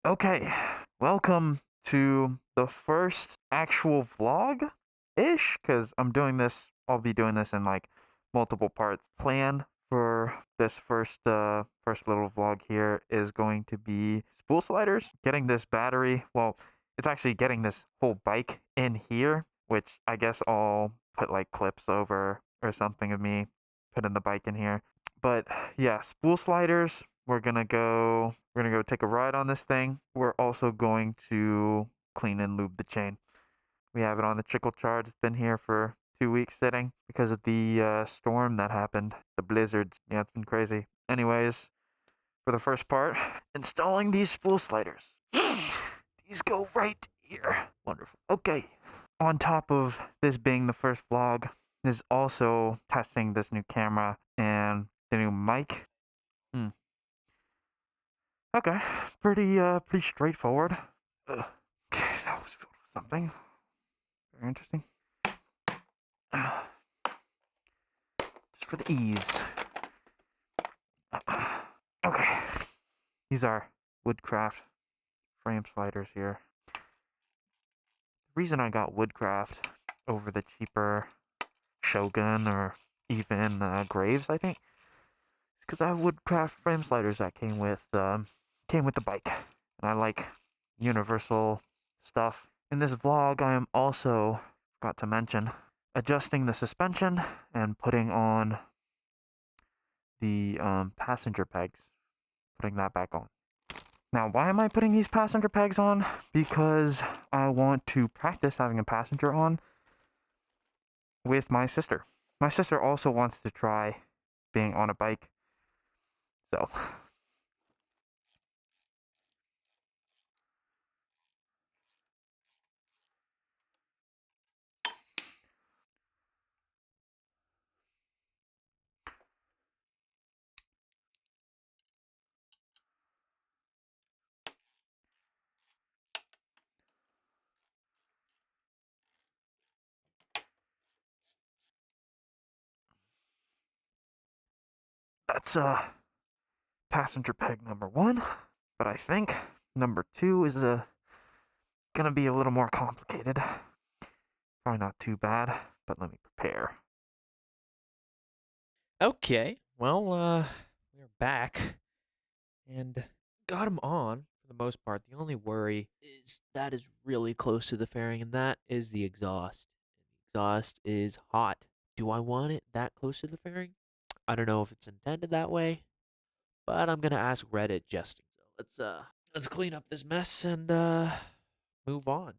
Okay, welcome to the first actual vlog-ish, because I'll be doing this in like multiple parts. Plan for this first little vlog here is going to be spool sliders, getting this battery, well, it's actually getting this whole bike in here, which I guess I'll put like clips over or something of me putting the bike in here. But yeah, spool sliders. We're gonna go take a ride on this thing. We're also going to clean and lube the chain. We have it on the trickle charge. It's been here for 2 weeks sitting because of the storm that happened, the blizzards. Yeah, it's been crazy. Anyways, for the first part, installing these spool sliders. These go right here. Wonderful. Okay. On top of this being the first vlog, is also testing this new camera and the new mic. Hmm. Okay, pretty straightforward. Okay, that was filled with something very interesting. Just for the ease. Okay, these are Woodcraft frame sliders here. The reason I got Woodcraft over the cheaper Shogun or even Graves, I think, is because I have Woodcraft frame sliders that came with the bike, and I like universal stuff. In this vlog, I am also, forgot to mention, adjusting the suspension and putting on the passenger pegs, putting that back on. Now, why am I putting these passenger pegs on? Because I want to practice having a passenger on with my sister. My sister also wants to try being on a bike, so that's passenger peg number one. But I think number two is gonna be a little more complicated. Probably not too bad, but let me prepare. Okay, well, we're back and got him on for the most part. The only worry is that is really close to the fairing, and that is the exhaust. The exhaust is hot. Do I want it that close to the fairing? I don't know if it's intended that way, but I'm gonna ask Reddit just so. Let's clean up this mess and move on.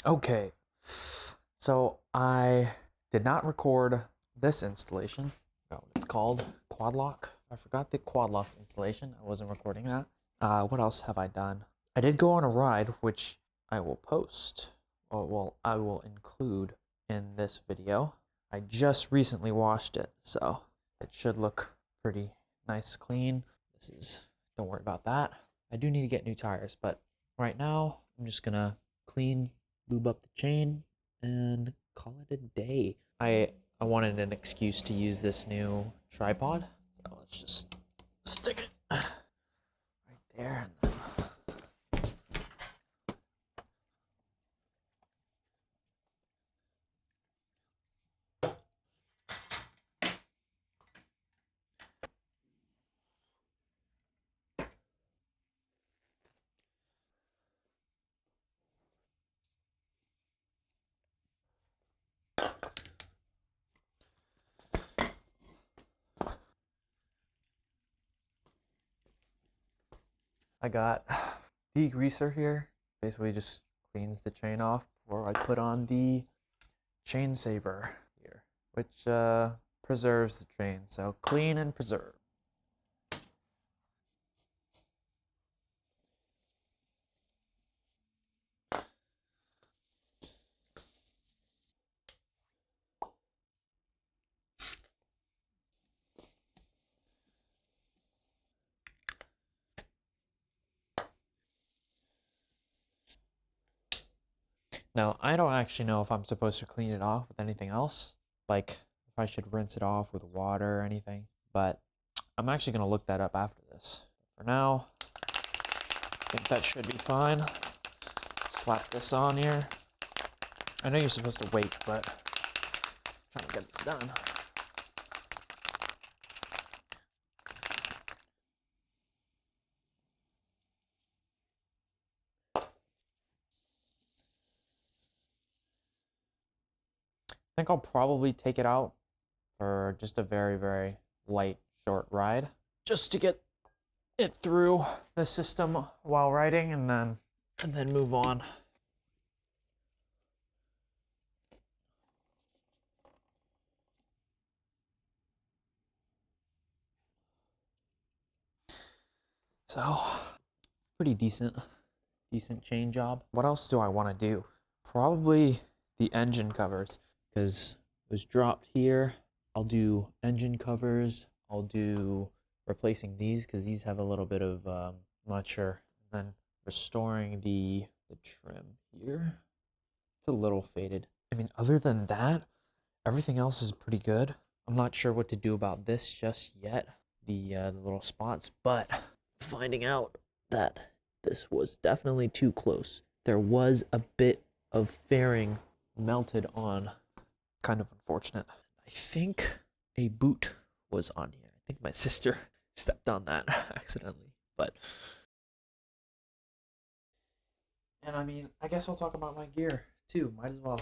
Okay, so I did not record this installation. No, it's called quad lock. I forgot the quad lock installation. I wasn't recording that. What else have I done? I did go on a ride, which I will post. Well, I will include in this video. I just recently washed it, so it should look pretty nice, clean. Don't worry about that. I do need to get new tires, but right now I'm just gonna clean, lube up the chain, and call it a day. I wanted an excuse to use this new tripod, so let's just stick it right there. I got degreaser here. Basically just cleans the chain off before I put on the chain saver here, which preserves the chain. So clean and preserve. Now, I don't actually know if I'm supposed to clean it off with anything else, like if I should rinse it off with water or anything, but I'm actually going to look that up after this. For now, I think that should be fine. Slap this on here. I know you're supposed to wait, but I'm trying to get this done. I think I'll probably take it out for just a very, very light, short ride, just to get it through the system while riding, and then move on. So, pretty decent chain job. What else do I want to do? Probably the engine covers, because it was dropped here. I'll do engine covers. I'll do replacing these, because these have a little bit of, I'm not sure. And then restoring the trim here. It's a little faded. I mean, other than that, everything else is pretty good. I'm not sure what to do about this just yet, the little spots, but finding out that this was definitely too close. There was a bit of fairing melted on. Kind of unfortunate. I think a boot was on here. I think my sister stepped on that accidentally, but. And I mean, I guess I'll talk about my gear too. Might as well.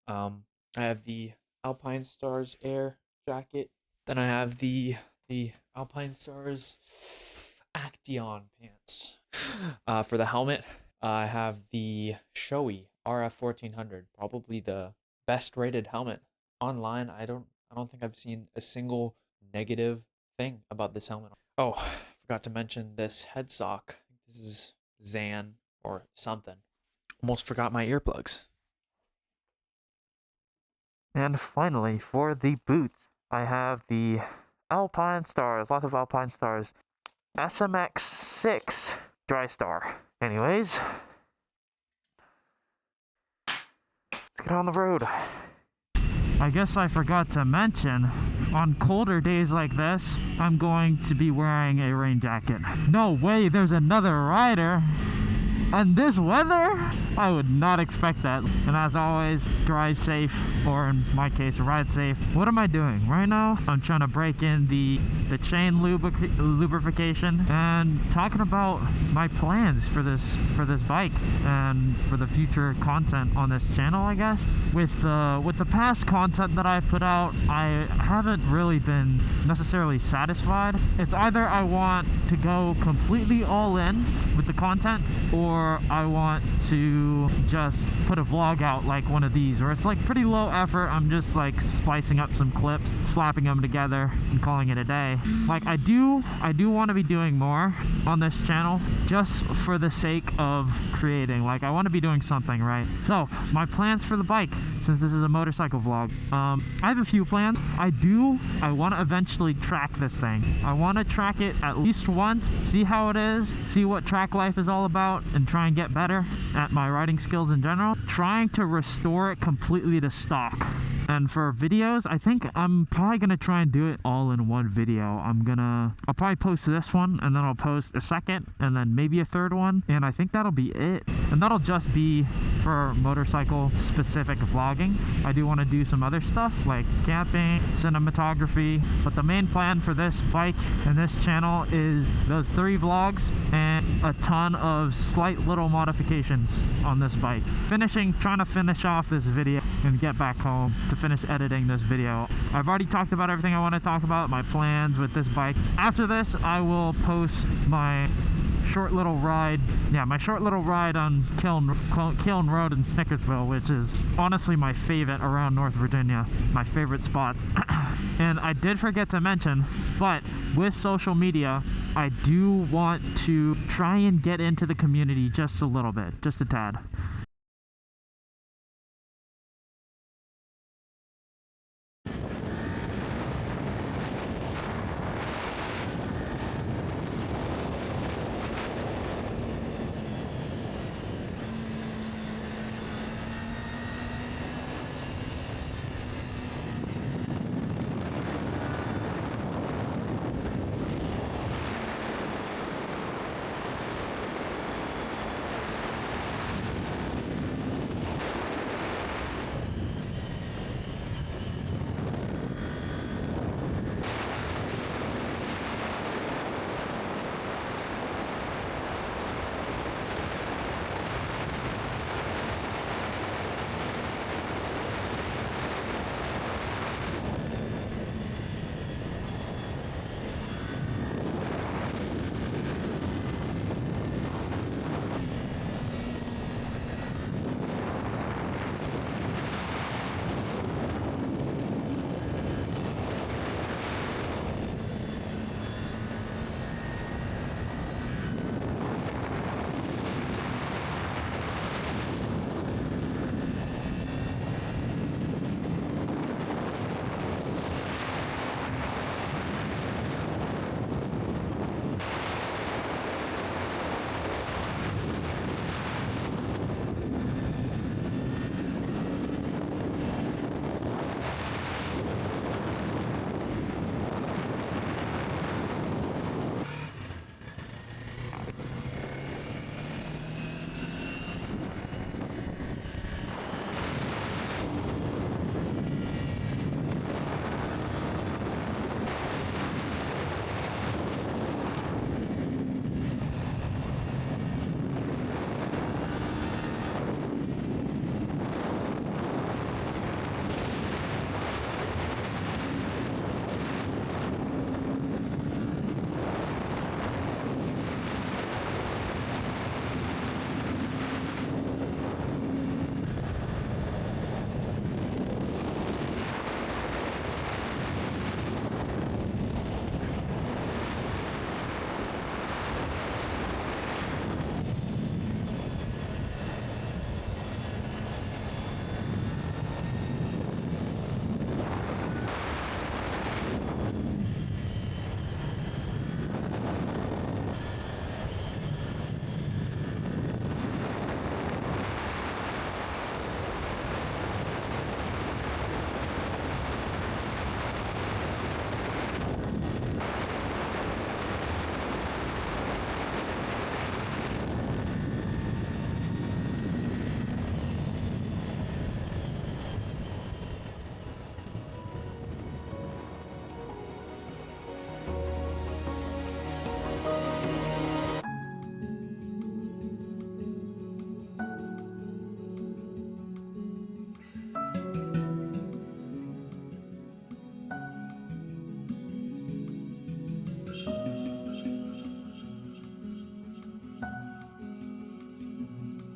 I have the Alpine Stars Air jacket. Then I have the Alpine Stars Action pants. For the helmet, I have the Shoei RF 1400, probably the best rated helmet online. I don't think I've seen a single negative thing about this helmet. Oh, forgot to mention this head sock. This is Zan or something. Almost forgot my earplugs. And finally, for the boots, I have the Alpine Stars, lots of Alpine Stars, SMX6 Dry Star. Anyways, let's get on the road. I guess I forgot to mention, on colder days like this, I'm going to be wearing a rain jacket. No way, there's another rider. And this weather, I would not expect that. And as always, drive safe, or in my case, ride safe. What am I doing? Right now, I'm trying to break in the chain lubrication and talking about my plans for this bike and for the future content on this channel, I guess. With the past content that I put out, I haven't really been necessarily satisfied. It's either I want to go completely all in with the content, or I want to just put a vlog out like one of these, where it's like pretty low effort. I'm just like splicing up some clips, slapping them together, and calling it a day. Like I do want to be doing more on this channel, just for the sake of creating. Like I want to be doing something, right? So my plans for the bike, since this is a motorcycle vlog, I have a few plans. I want to eventually track this thing. I want to track it at least once, see how it is, see what track life is all about, and try and get better at my riding skills in general. Trying to restore it completely to stock. And for videos, I think I'm probably gonna try and do it all in one video. I'll probably post this one, and then I'll post a second, and then maybe a third one, and I think that'll be it. And that'll just be for motorcycle specific vlogging. I do want to do some other stuff like camping, cinematography, but the main plan for this bike and this channel is those 3 vlogs and a ton of slight little modifications on this bike. Trying to finish off this video and get back home to finish editing this video. I've already talked about everything I want to talk about, my plans with this bike. After this, I will post my short little ride on Kiln Road in Snickersville, which is honestly my favorite around North Virginia, my favorite spots. And I did forget to mention, but with social media, I do want to try and get into the community just a little bit, just a tad.